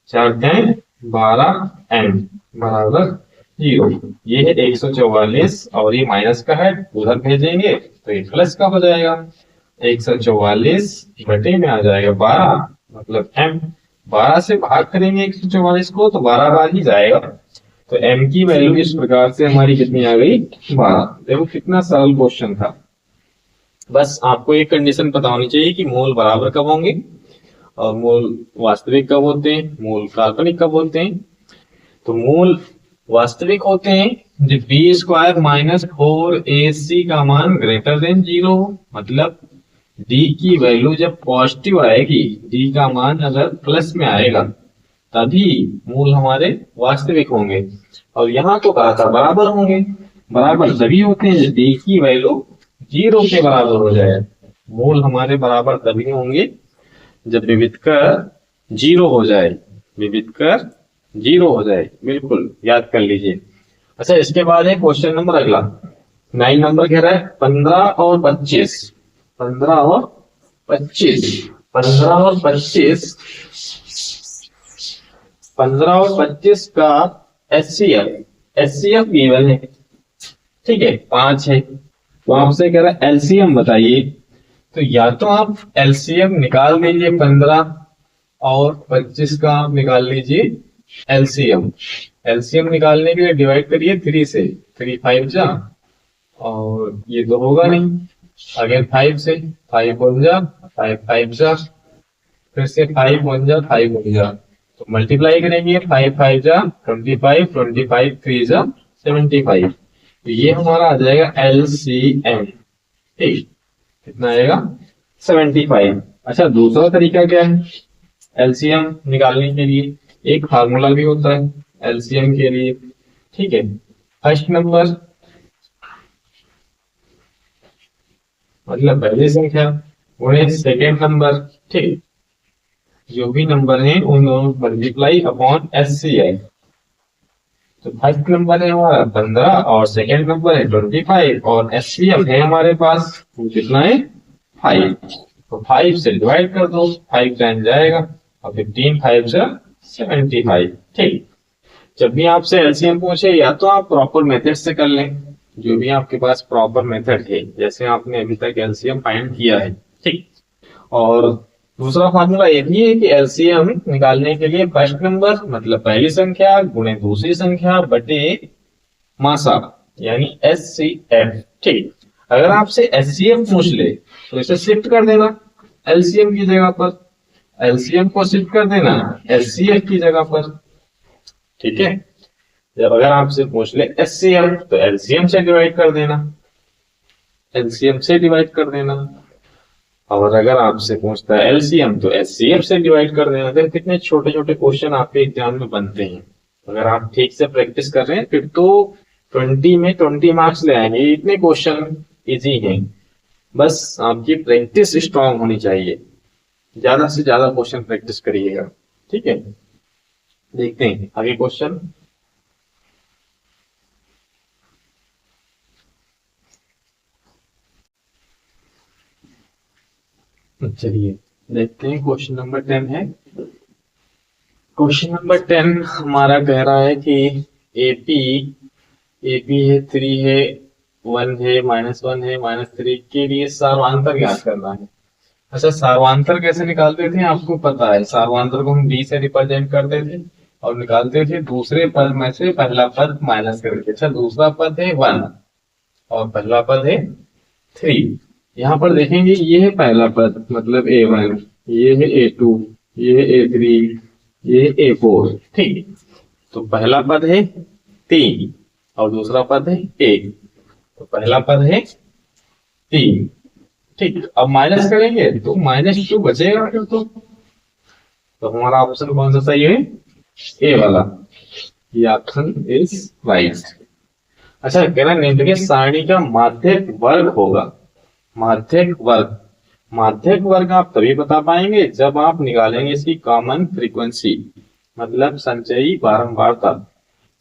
4 12m बराबर 0, ये है 144 और ये माइनस का है, उधर भेजेंगे तो ये प्लस का हो जाएगा, 144 बटे में आ जाएगा 12 मतलब m। 12 से भाग करेंगे 144 को तो 12 बार ही जाएगा, तो m की वैल्यू इस प्रकार से हमारी कितनी आ गई 12। देखो कितना सरल क्वेश्चन था। बस आपको एक कंडीशन पता होनी चाहिए कि मूल बराबर कब होंगे और मूल वास्तविक कब होते हैं, मूल काल्पनिक कब होते हैं। तो मूल वास्तविक होते हैं जब b² - 4ac का मान ग्रेटर देन 0 हो, मतलब डी की वैल्यू जब पॉजिटिव आएगी, डी का मान अगर प्लस में आएगा, तभी मूल हमारे वास्तविक होंगे। और यहाँ तो कहा था बराबर होंगे, बराबर तभी होते हैं जब डी की वैल्यू 0 के बराबर हो जाए। मूल हमारे बराबर तभी होंगे जब विविधकर 0 हो जाए, विविधकर 0 हो जाए, बिल्कुल याद कर लीजिए। अच्छा, इसके बाद है क्वेश्चन नंबर अगला 9 नंबर कह रहा है 15 और 25, 15 और 25, 15 और 25, 15 और 25 का एचसीएफ गिवन है, ठीक है, 5 है। तो आपसे कह रहा है एलसीएम बताइए। तो या तो आप एलसीएम निकाल लीजिए 15 और 25 का आप निकाल लीजिए एलसीएम। एलसीएम निकालने के लिए डिवाइड करिए 3 से, 3 5 जा, और ये तो होगा नहीं, अगेन 5 से, 5 1 जा, 5 5 जा, फिर से 5 1 जा, 5 1 जा, तो मल्टीप्लाई करेंगे 5 5 जा 25, 25 3 जा 75, तो ये हमारा आ जाएगा एलसीएम, ठीक, कितना आएगा 75। अच्छा, दूसरा तरीका क्या है एलसीएम निकालने के लिए? एक फार्मूला भी होता है एलसीएम के लिए, ठीक है। फर्स्ट नंबर मतलब पहली संख्या गुणे सेकेंड नंबर, ठीक, जो भी नंबर है उन दोनों मल्टीप्लाई अपॉन एचसीएफ। तो फर्स्ट नंबर है हमारा 15 और सेकेंड नंबर है 25 और एचसीएफ है हमारे पास कितना है 5, तो 5 से डिवाइड कर दो, 5 टाइम जाएगा और 15 5 से 75, ठीक। जब भी आपसे एलसीएम पूछे या तो आप प्रॉपर मेथड से कर लें, जो भी आपके पास प्रॉपर मेथड है, जैसे आपने अभी तक एलसीएम फाइंड किया है, ठीक। और दूसरा फॉर्मूला ये भी है कि एलसीएम निकालने के लिए फर्स्ट नंबर मतलब पहली संख्या गुणे दूसरी संख्या बटे मासा, यानी एचसीएफ, ठीक। अगर आपसे एचसीएफ पूछ ले तो इसे शिफ्ट कर देना एलसीएम की जगह पर, एलसीएम को शिफ्ट कर देना एचसीएफ की जगह पर, ठीक है। जब अगर आपसे पूछ ले एचसीएम तो एलसीएम से डिवाइड कर देना, एलसीएम से डिवाइड कर देना, और अगर आपसे पूछता है एलसीएम तो एचसीएफ से डिवाइड कर देना। देखो कितने छोटे छोटे क्वेश्चन आपके एग्जाम में बनते हैं, अगर आप ठीक से प्रैक्टिस कर रहे हैं फिर तो 20 में 20 मार्क्स ले आएंगे। इतने क्वेश्चन इजी हैं, बस आपकी प्रैक्टिस स्ट्रांग होनी चाहिए, ज्यादा से ज्यादा क्वेश्चन प्रैक्टिस करिएगा, ठीक है। देखते हैं आगे क्वेश्चन। चलिए देखते हैं क्वेश्चन नंबर 10 है। क्वेश्चन नंबर 10 हमारा कह रहा है कि एपी है 3 है 1 है -1 है -3 के लिए सार्वांतर ज्ञात करना है। अच्छा, सार्वांतर कैसे निकालते थे आपको पता है, सार्वांतर को हम b से रिप्रेजेंट करते थे और निकालते थे दूसरे पद में से पहला पद माइनस करके। अच्छा, दूसरा पद है 1 और पहला पद है 3। यहाँ पर देखेंगे ये है पहला पद मतलब a1, ये है a2, ये है a3, ये है a4, ठीक। तो पहला पद है 3 और दूसरा पद है 1, तो पहला पद है 3, ठीक। अब माइनस करेंगे तो -2 बचेगा फिर तो हमारा ऑप्शन कौन सा सही है, ए वाला, ये ऑप्शन इज राइट। अच्छा, कहना निम्नलिखित सारणी का माध्यक वर्ग होगा। माध्यक वर्ग, माध्यक वर्ग आप तभी बता पाएंगे जब आप निकालेंगे इसकी कॉमन फ्रीक्वेंसी मतलब संचयी बारंबारता।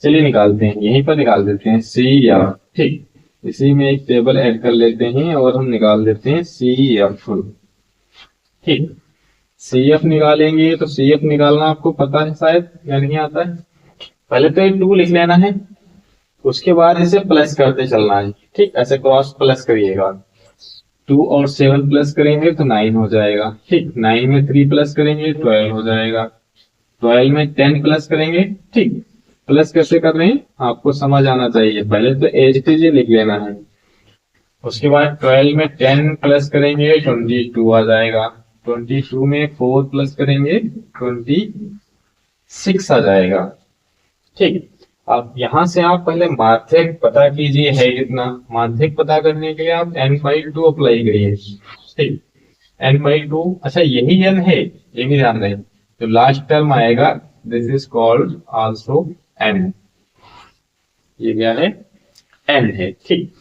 चलिए निकालते हैं, यहीं पर निकाल देते हैं सी एफ, ठीक। इसी में एक टेबल ऐड कर लेते हैं और हम निकाल देते हैं सी एफ, ठीक। सी एफ निकालेंगे तो सी एफ निकालना आपको पता है शायद या नहीं आता है। पहले तो 2 लिख लेना है, उसके बाद इसे प्लस करते चलना है, ठीक। ऐसे क्रॉस प्लस करिएगा, 2 और 7 प्लस करेंगे तो 9 हो जाएगा, ठीक। 9 में 3 प्लस करेंगे 12 हो जाएगा, 12 में 10 प्लस करेंगे, ठीक। प्लस कैसे कर रहे हैं आपको समझ आना चाहिए, पहले तो एज लिख लेना है, उसके बाद 12 में 10 प्लस करेंगे 22 आ जाएगा, 22 में 4 प्लस करेंगे 26 आ जाएगा, ठीक। अब यहां से आप पहले माध्यक पता कीजिए है कितना। माध्यक पता करने के लिए आप n/2 अप्लाई करिए, ठीक। n/2। अच्छा यही n है, ये भी ध्यान रहे। तो लास्ट टर्म आएगा, this is called also n। ये क्या है, n है। ठीक,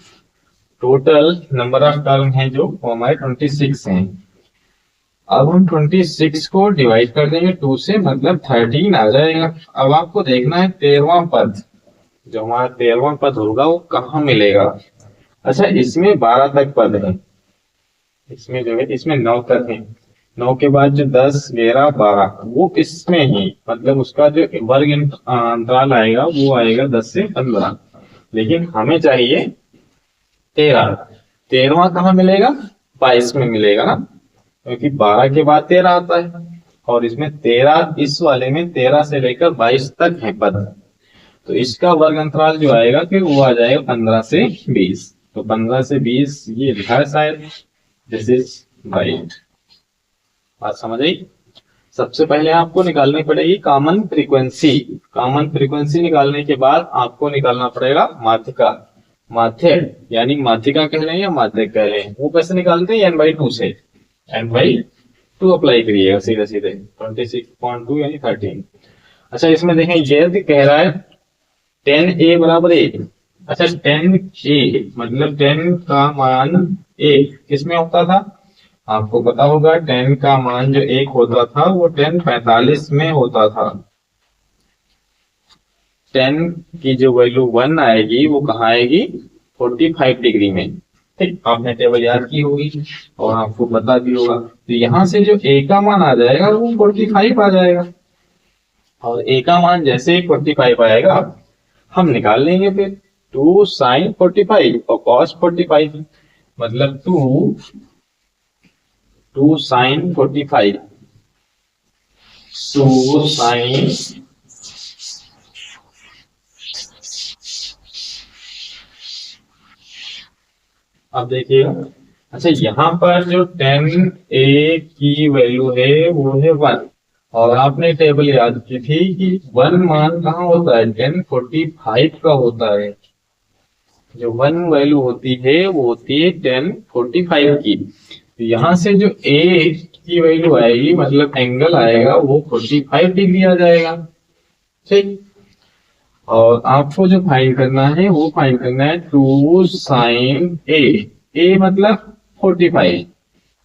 टोटल नंबर ऑफ टर्म है जो वो हमारे 26 हैं। अब हम 26 को डिवाइड कर देंगे 2 से, मतलब 13 आ जाएगा। अब आपको देखना है 13वां पद, जो हमारा 13वां पद होगा वो कहाँ मिलेगा। अच्छा इसमें 12 तक पद है, इसमें जो है इसमें 9 तक है। 9 के बाद जो 10 11 12 वो इसमें है, मतलब उसका जो वर्ग अंतराल आएगा वो आएगा 10 से 15। लेकिन हमें चाहिए 13। 13वां कहाँ मिलेगा, 22 में मिलेगा ना, क्योंकि 12 के बाद 13 आता है। और इसमें 13, इस वाले में 13 से लेकर 22 तक है पद। तो इसका वर्ग अंतराल जो आएगा फिर वो आ जाएगा 15 से 20। तो 15 से 20 ये लिखा है शायद, दिस इज राइट। बात समझ आई। सबसे पहले आपको निकालनी पड़ेगी कॉमन फ्रीक्वेंसी। कॉमन फ्रीक्वेंसी निकालने के बाद आपको निकालना पड़ेगा माध्यिका। माध्यक यानी माध्यिका कह रहे हैं या माध्यक कह रहे हैं, वो कैसे निकालते हैं, n/2 से। n/2 अप्लाई करिएगा सीधे सीधे, 26.2 यानी 13। अच्छा इसमें देखें ये कह रहा है 10a बराबर 1। अच्छा 10a मतलब 10 का मान 1 किसमें होता था, आपको पता होगा 10 का मान जो 1 होता था वो 10 45 में होता था। 10 की जो वैल्यू 1 आएगी वो कहाँ आएगी, 45 डिग्री में। ठीक, आपने टेबल याद की होगी और आपको पता भी होगा। तो यहां से जो a का मान आ जाएगा वो 45 आ जाएगा, और a का मान जैसे ही 45 आएगा हम निकाल लेंगे फिर 2 sin 45 और cos 45, मतलब 2 sin 45, 2 sin अब देखिएगा। अच्छा यहाँ पर जो 10a की वैल्यू है वो है 1, और आपने टेबल याद की थी कि 1 मान कहाँ होता है, 1045 का होता है। जो 1 वैल्यू होती है वो होती है 1045 की। तो यहाँ से जो a की वैल्यू आएगी मतलब एंगल आएगा वो 45 डिग्री आ जाएगा। ठीक, और आपको जो फाइंड करना है वो फाइंड करना है 2 sin a मतलब 45।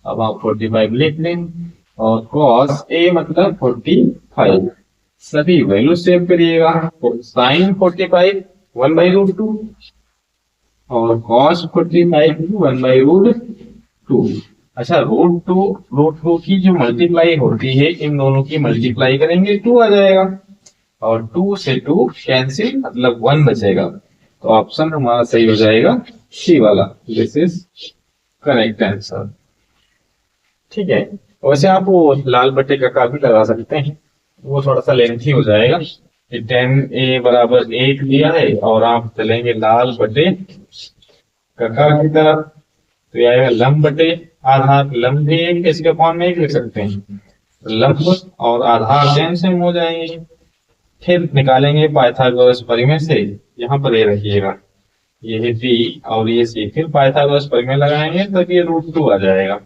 अब आप 45 लिख लें, और cos a मतलब 45। सभी वैल्यू सेव करिएगा। sin 45 1/√2 और cos 45 1/√2। अच्छा √2 की जो मल्टीप्लाई होती है इन दोनों की मल्टीप्लाई करेंगे 2 आ जाएगा, और 2 से 2 कैंसिल मतलब 1 बचेगा। तो ऑप्शन हमारा सही हो जाएगा सी वाला, दिस इज करेक्ट आंसर। ठीक है, वैसे आप वो लाल बट्टे का भी लगा सकते हैं, वो थोड़ा सा लेंथी हो जाएगा। 10a बराबर 1 दिया है और आप चलेंगे लाल बटे कका की तरफ, तो ये आएगा लंब बटे आधार। लंब भी एक इसके फॉर्म में एक लिख सकते हैं, लंब और आधार सेम सेम हो जाएंगे। फिर निकालेंगे पाइथागोरस परिमेय से, यहाँ पर ये रखिएगा, ये है b और ये c। फिर पाइथागोरस परिमेय लगाएंगे तब ये √2 आ जाएगा।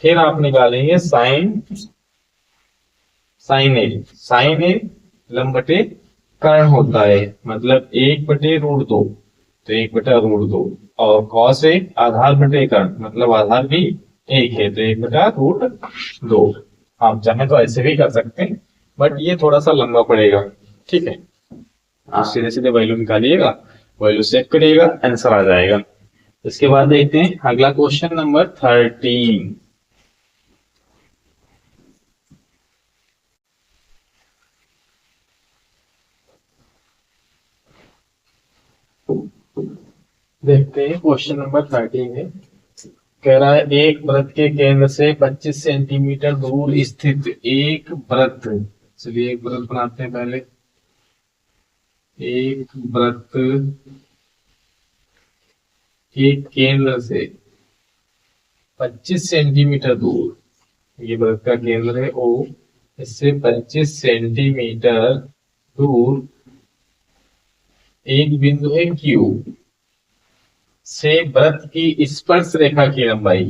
फिर आप निकालेंगे साइन ए लंब बटे कर्ण होता है, मतलब 1/√2, तो 1/√2। और कॉस ए आधार बटे कर्ण, मतलब आधार भी 1 है तो 1/√2। आप चाहें तो ऐसे भी कर सकते हैं, बट ये थोड़ा सा लंबा पड़ेगा। ठीक है, आप सीधे सीधे वैल्यू निकालिएगा, वैल्यू सेट करिएगा, आंसर आ जाएगा। इसके बाद देखते हैं अगला क्वेश्चन नंबर 13। देखते हैं क्वेश्चन नंबर 13 है, कह रहा है एक वृत्त के केंद्र से 25 सेंटीमीटर दूर स्थित एक वृत्त। चलिए एक वृत्त बनाते हैं पहले। एक वृत्त के केंद्र से 25 सेंटीमीटर दूर, ये वृत्त का केंद्र है O, इससे 25 सेंटीमीटर दूर एक बिंदु है Q से वृत्त की स्पर्श रेखा की लंबाई।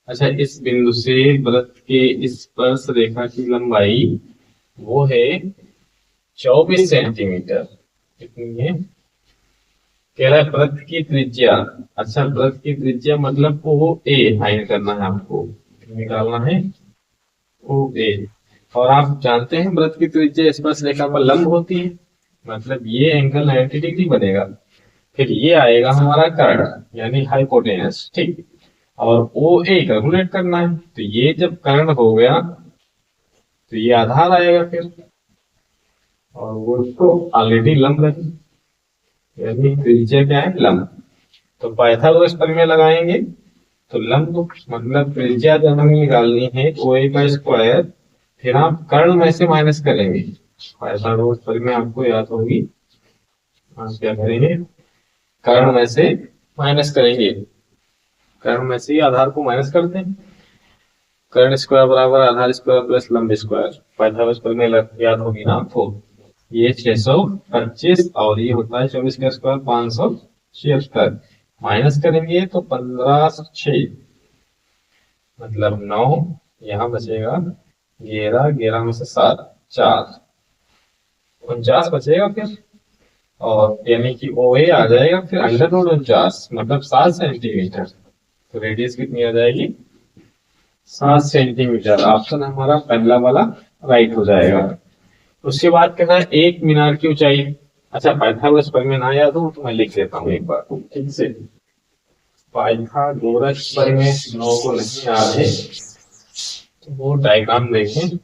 अच्छा, इस बिंदु से वृत्त के स्पर्श रेखा की लंबाई वो है 24 सेंटीमीटर। कितनी है? कह रहा है वृत्त की त्रिज्या। अच्छा, वृत्त की त्रिज्या मतलब ओ ए फाइंड करना है आपको, निकालना है ओ ए। और आप जानते हैं वृत्त की त्रिज्या स्पर्श रेखा पर लंब होती है, मतलब ये एंगल 90 डिग्री बनेगा। फिर ये आएगा हमारा कर्ण यानी हाइपोटेनस, ठीक। और ओ ए कैलकुलेट करना है, तो ये जब कर्ण हो गया तो ये आधार आएगा फिर, और वो तो ऑलरेडी लंब है, यानी त्रिज्या क्या है? लंब। तो पाइथागोरस प्रमेय लगाएंगे तो लंब मतलब त्रिज्या जब हमें निकालनी है ओ ए का स्क्वायर, फिर आप कर्ण में से माइनस करेंगे। पाइथागोरस प्रमेय आपको याद होगी। आप क्या करेंगे? कर्ण में से माइनस करेंगे, कर्ण में से आधार को माइनस करते हैं। कर्ण स्क्वायर बराबर आधार स्क्वायर प्लस लंब स्क्वायर। पाइथागोरस प्रमेय याद होगी ना आपको। ये 625 और ये होता है 24 का स्क्वायर 576। माइनस करेंगे तो 15/6 मतलब 9, यहाँ बचेगा 11, 11 में से 7 4 49 बचेगा फिर, और यानी कि ओ ए आ जाएगा फिर √49 मतलब 7 सेंटीमीटर। तो रेडियस कितनी आ जाएगी? 7 सेंटीमीटर। ऑप्शन हमारा पहला वाला राइट हो जाएगा। उसके बाद कहना है एक मीनार की ऊंचाई। अच्छा, पाइथागोरस प्रमेय ना याद हो तो मैं लिख देता हूँ एक बार, ठीक से। पाइथागोरस प्रमेय लोगों को नहीं याद है तो वो डायग्राम देखें।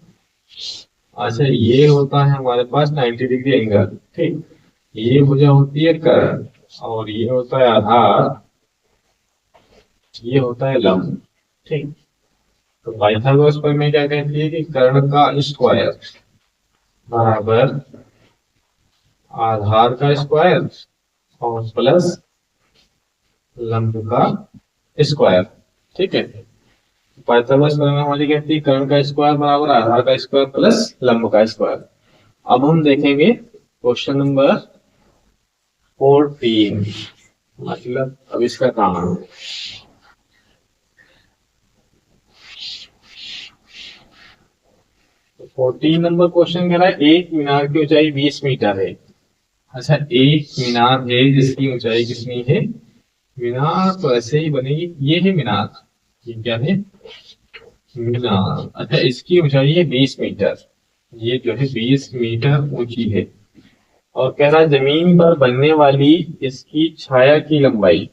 अच्छा, ये होता है हमारे पास 90 डिग्री एंगल, ठीक। ये भुजा होती है कर्ण, और ये होता है आधार, ये होता है लंब, ठीक। तो पाइथागोरस प्रमेय क्या कहती है कि कर्ण का स्क्वायर बराबर आधार का स्क्वायर और प्लस लंब का स्क्वायर, ठीक है। पाइथागोरस प्रमेय हमारी कहती है कर्ण का स्क्वायर बराबर आधार का स्क्वायर प्लस लंब का स्क्वायर। अब हम देखेंगे क्वेश्चन नंबर 14, मतलब अब इसका काम है। 14 नंबर क्वेश्चन कह रहा है एक मीनार की ऊंचाई 20 मीटर है। अच्छा, एक मीनार है जिसकी ऊंचाई कितनी है? मीनार तो ऐसे ही बनेगी, ये है मीनार, ये क्या है? मीनार। अच्छा, इसकी ऊंचाई है 20 मीटर, ये जो है 20 मीटर ऊंची है। और कह रहा है जमीन पर बनने वाली इसकी छाया की लंबाई,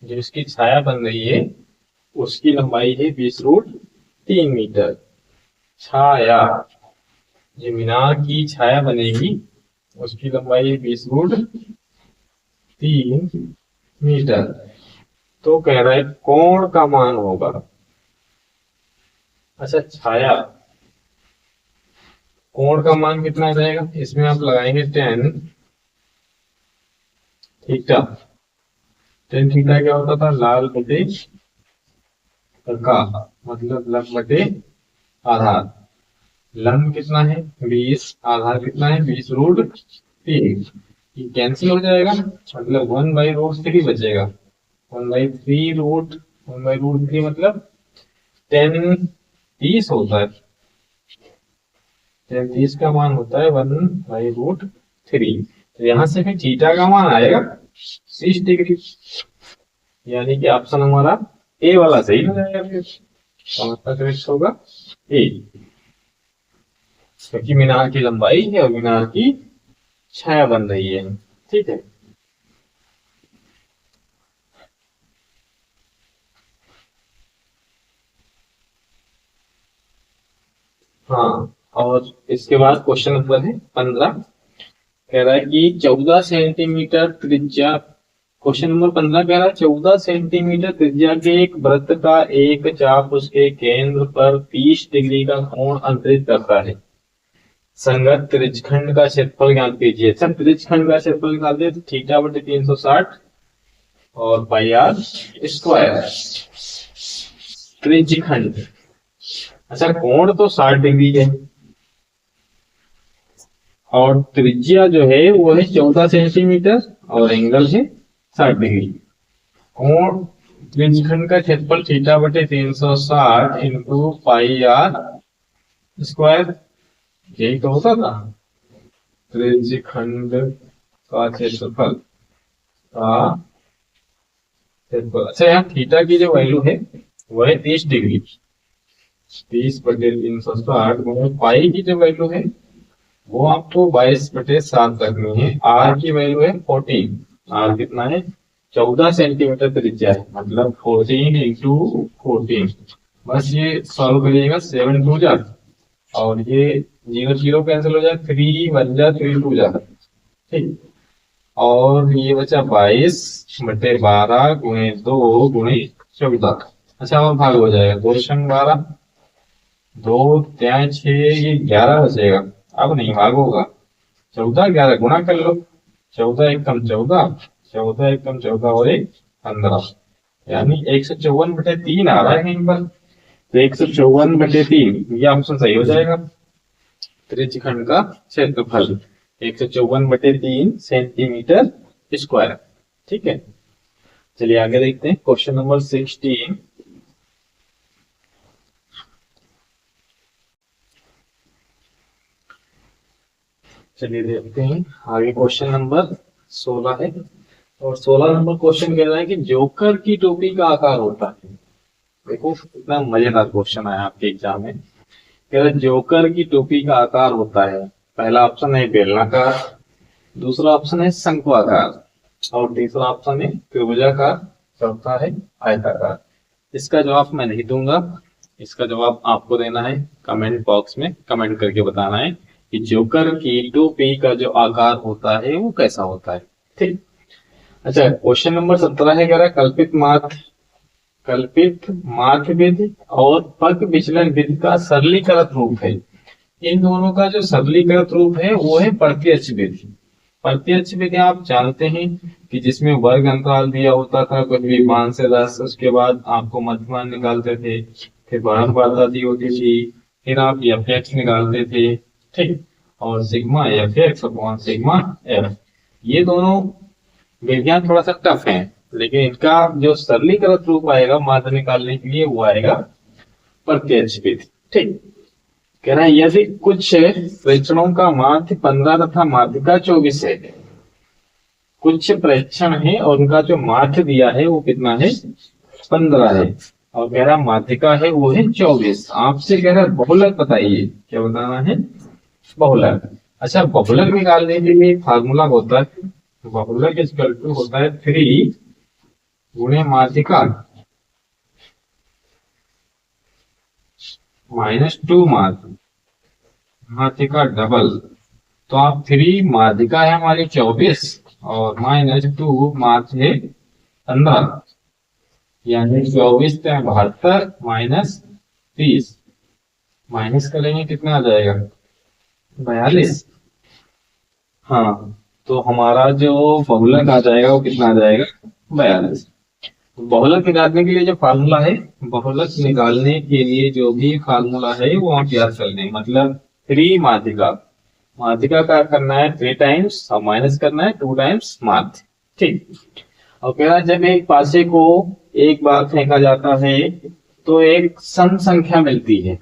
जो इसकी छाया बन रही है उसकी लंबाई है 20√3 मीटर। छाया, जो मीनार की छाया बनेगी उसकी लंबाई है 20√3 मीटर। तो कह रहा है कोण का मान होगा। अच्छा, छाया कोण का मान कितना आ जाएगा? इसमें आप लगाएंगे tan थीटा। tan थीटा क्या होता था? लाल बटे का, मतलब लंब बटे आधार। लंब कितना है? 20, आधार कितना है? 20√3। ये कैंसिल हो जाएगा, मतलब 1/√3 बचेगा। 1/3 मतलब 10 होता है। 10 का मान होता है 1/√3। तो यहाँ से फिर थीटा का मान आएगा 30 डिग्री, यानी कि ऑप्शन हमारा ए वाला सही हो जाएगा। फिर कौन करेक्ट होगा? ए, क्योंकि मीनार की लंबाई है और मीनार की छाया बन रही है, ठीक है। हाँ, और इसके बाद क्वेश्चन नंबर है 15। कह रहा है कि 14 सेंटीमीटर त्रिज्या, क्वेश्चन नंबर 15 कह रहा है 14 सेंटीमीटर त्रिज्या के एक वृत्त का एक चाप उसके केंद्र पर 30 डिग्री का कोण अंतरित करता है। संगत त्रिज्यखंड का क्षेत्रफल ज्ञात कीजिए। अच्छा, त्रिज्यखंड का क्षेत्रफल निकालते हैं तो थीटा बटे 360 और पाई आर स्क्वायर। त्रिज्यखंड, अच्छा कोण तो 60 डिग्री है और त्रिज्या जो है वो है 14 सेंटीमीटर और एंगल है 60 डिग्री। कोण त्रिज्यखंड का क्षेत्रफल थीटा बटे 360 इंटू पाई आर स्क्वायर, यही तो होता था त्रिज्यखंड का क्षेत्रफल अच्छा यहाँ थीटा की जो वैल्यू है वो है 30 डिग्री, 30 बटे 360 गुणे पाई की जो वैल्यू है वो आपको 22 बटे 7 रखनी है। आर की वैल्यू है 14, आर कितना है 14 सेंटीमीटर त्रिज्या है, मतलब 14 इंटू 14। बस ये सॉल्व करिएगा, 7 टू जा और ये 0 0 कैंसिल हो जाए, 3 1 जा 3 2 जा, ठीक। और ये बचा 22 बटे 12 गुणे 2 गुणे 14। अच्छा और भाग हो जाएगा, 2 संग 12, 2 3 6, ये 11 बचेगा। अब नहीं भाग होगा, 14 11 गुणा कर लो, 14 एकम 14, 14 एकम 14 और 1 15, यानी 154 बटे 3 आ रहा है कहीं पर, तो 154 बटे 3 ये ऑप्शन सही हो जाएगा। त्रिज्यखंड का क्षेत्रफल 154 बटे 3 सेंटीमीटर स्क्वायर, ठीक है। चलिए आगे देखते हैं क्वेश्चन नंबर 16। चलिए देखते हैं आगे, क्वेश्चन नंबर 16 है और 16 नंबर क्वेश्चन कह रहा है कि जोकर की टोपी का आकार होता है। देखो कितना मजेदार क्वेश्चन आया आपके एग्जाम में। कह रहा है जोकर की टोपी का आकार होता है, पहला ऑप्शन है बेलनाकार, दूसरा ऑप्शन है शंक्वाकार और तीसरा ऑप्शन है त्रिभुजाकार, चौथा है आयताकार। इसका जवाब मैं नहीं दूंगा, इसका जवाब आपको देना है, कमेंट बॉक्स में कमेंट करके बताना है कि जोकर की टोपी का जो आकार होता है वो कैसा होता है, ठीक। अच्छा क्वेश्चन नंबर 17 है, कह रहा है कल्पित माध्य विधि और पग विचलन विधि का सरलीकृत रूप है। इन दोनों का जो सरलीकृत रूप है वो है प्रत्यक्ष विधि। प्रत्यक्ष विधि आप जानते हैं कि जिसमें वर्ग अंतराल दिया होता था, कुछ भी 5 से 10, उसके बाद आपको मध्यमान निकालते थे, फिर बढ़त दी होती थी, फिर आप एफ निकालते थे, ठीक, और sigma F x upon sigma F. ये दोनों विधियां थोड़ा सा टफ हैं, लेकिन इनका जो सरलीकृत रूप आएगा माध्य निकालने के लिए वो आएगा प्रत्यक्ष विधि, ठीक। कह रहा है यदि कुछ प्रेक्षणों का माध्य 15 तथा माध्यिका 24 है, कुछ प्रेक्षण है और उनका जो माध्य दिया है वो कितना है 15 है, और कह रहा माध्यिका है वो है 24। आपसे कह रहा बहुलक बताइए, क्या बताना है बहुलक। अच्छा बहुलक निकालने के लिए फार्मूला होता है, बहुलक इक्वल टू होता है 3 गुणे माध्यिका माइनस 2 माध्यिका डबल। तो आप 3 माध्यिका है हमारी 24 और माइनस 2 माध्य है 15, यानी 24 72 माइनस 30, माइनस करेंगे कितना आ जाएगा 42। हाँ तो हमारा जो बहुलक आ जाएगा वो कितना आ जाएगा 42। बहुलक निकालने के लिए जो फार्मूला है, बहुलक निकालने के लिए जो भी फार्मूला है वो आप याद कर लें। मतलब 3 माध्यिका, माध्यिका का करना है 3 टाइम्स और माइनस करना है 2 टाइम्स माध्य, ठीक। और कह रहा है जब एक पासे को एक बार फेंका जाता है तो एक सम संख्या मिलती है।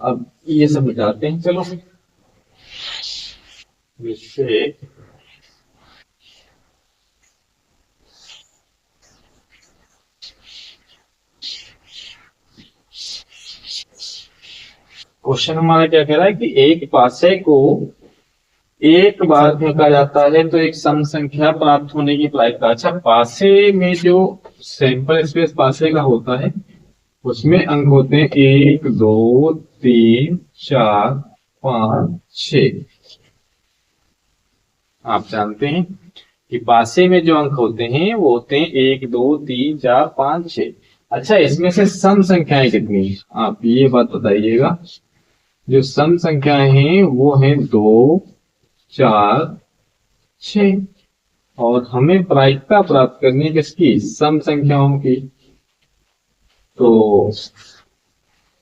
अब ये सब मिटाते हैं, चलो इससे क्वेश्चन हमारा क्या कह रहा है कि एक पासे को एक बार फेंका जाता है तो एक सम संख्या प्राप्त होने की प्रायिकता। अच्छा पासे में जो सैंपल स्पेस पासे का होता है उसमें अंक होते हैं 1 2 3 4 5 6। आप जानते हैं कि पासे में जो अंक होते हैं वो होते हैं 1 2 3 4 5 6। अच्छा इसमें से सम संख्याएं कितनी है आप ये बात बताइएगा। जो सम संख्याएं हैं वो है 2 4 6 और हमें प्रायिकता प्राप्त करनी है किसकी सम संख्याओं की। तो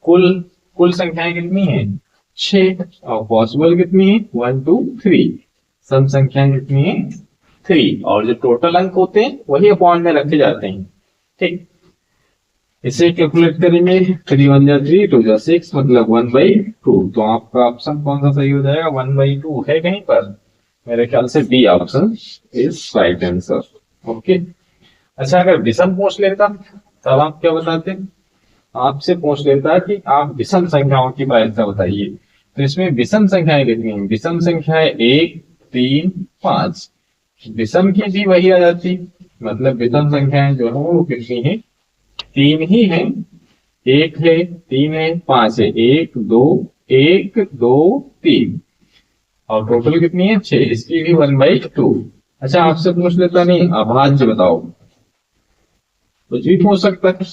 कुल संख्याएं कितनी है 6 और पॉसिबल कितनी है 1 2 3। सम संख्याएं कितनी है 3 और जो टोटल अंक होते हैं वही अपॉइंट में रखे जाते हैं, ठीक, इसे कैलकुलेट करेंगे, 3 1 जा 3 2 जा 6 मतलब 1/2। तो आपका ऑप्शन कौन सा सही हो जाएगा, 1/2 है कहीं पर? मेरे ख्याल से B option is right answer. Okay, अच्छा अगर विषम पूछ लेता तब आप क्या बताते? आपसे पूछ लेता कि आप विषम संख्याओं की प्रायिकता बताइए, तो इसमें विषम संख्याएं कितनी हैं? विषम संख्याएं 1 3 5, विषम की भी वही आ जाती, मतलब विषम संख्याएं जो है वो कितनी है? 3 ही है, 1 है, 3 है, 5 है, 1 2 1 2 3, और टोटल कितनी है? 6, इसकी भी 1/2। अच्छा आपसे पूछ लेता नहीं अभाज्य बताओ, कुछ भी पूछ सकता है।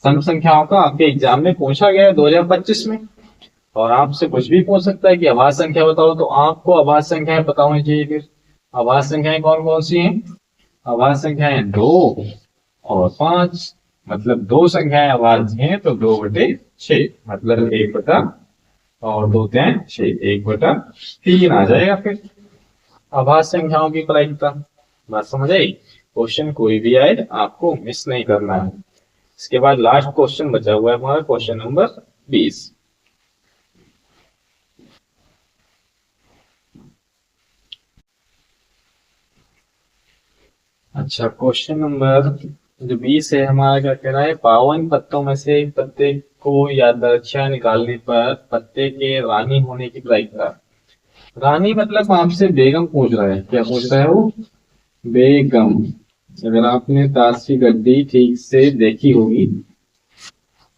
सम संख्याओं का आपके एग्जाम में पूछा गया है 2025 में, और आपसे कुछ भी पूछ सकता है कि अभाज्य संख्या बताओ, तो आपको अभाज्य संख्याएं पता होनी चाहिए। फिर अभाज्य संख्याएं कौन कौन सी हैं? अभाज्य संख्याएं 2 और 5, मतलब दो संख्याएं अभाज्य हैं तो 2/6, मतलब 1 और 2 3 6, 1/3 आ जाएगा। फिर अभाज्य संख्याओं की प्रायिकता, बात समझ आई? क्वेश्चन कोई भी आए आपको मिस नहीं करना है। इसके बाद लास्ट क्वेश्चन बचा हुआ है हमारा, क्वेश्चन नंबर 20। अच्छा क्वेश्चन नंबर जो 20 है हमारा, क्या कह रहा है? 52 पत्तों में से एक पत्ते को यादृच्छा निकालने पर पत्ते के रानी होने की प्रायिकता। रानी मतलब आपसे बेगम पूछ रहा है, क्या पूछ रहा है वो? बेगम। अगर आपने ताश की गड्डी ठीक से देखी होगी,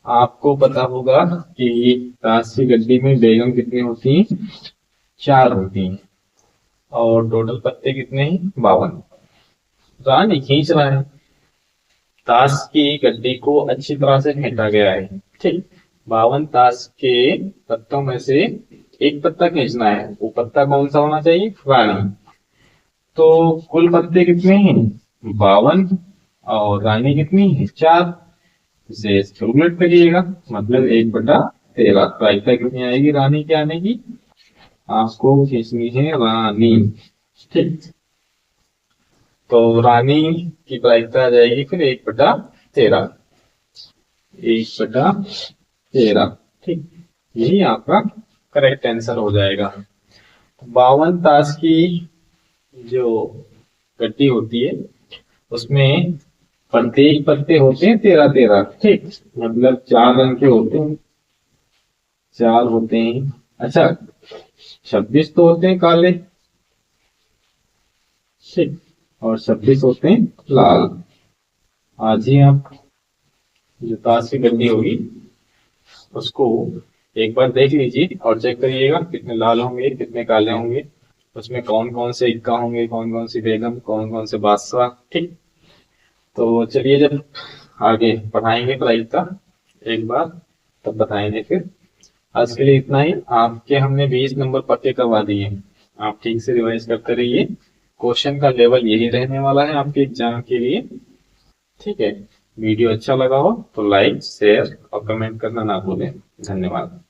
आपको पता होगा कि ताश की गड्डी में बेगम कितनी होती हैं? 4 होती हैं, और टोटल पत्ते कितने हैं? 52। रानी खींच रहा है, ताश की गड्डी को अच्छी तरह से फेंटा गया है, ठीक। 52 ताश के पत्तों में से एक पत्ता खींचना है, वो पत्ता कौन सा होना चाहिए? रानी। तो कुल पत्ते कितने हैं? 52, और रानी कितनी है? 4। इसे कैलकुलेट करिएगा, मतलब 1/13। प्रायिकता कितनी आएगी रानी के आने की? आपको खींचनी है रानी, ठीक। तो रानी की प्रायिकता आ जाएगी फिर 1/13, 1/13, ठीक। यही आपका करेक्ट आंसर हो जाएगा। 52 ताश की जो गड्डी होती है उसमें प्रत्येक पत्ते होते हैं 13-13, ठीक। मतलब 4 रंग के होते हैं, 4 होते हैं। अच्छा 26 तो होते हैं काले, ठीक, और 26 होते हैं लाल। आज ही आप जो ताश की गड्डी होगी उसको एक बार देख लीजिए और चेक करिएगा कितने लाल होंगे कितने काले होंगे, उसमें कौन कौन से इक्का होंगे, कौन कौन सी बेगम, कौन कौन से बादशाह, ठीक। तो चलिए जब आगे पढ़ाएंगे प्रायिकता एक बार तब बताएंगे। फिर आज के लिए इतना ही। आपके हमने 20 नंबर पक्के करवा दिए, आप ठीक से रिवाइज करते रहिए। क्वेश्चन का लेवल यही रहने वाला है आपके एग्जाम के लिए, ठीक है। वीडियो अच्छा लगा हो तो लाइक शेयर और कमेंट करना ना भूलें। धन्यवाद।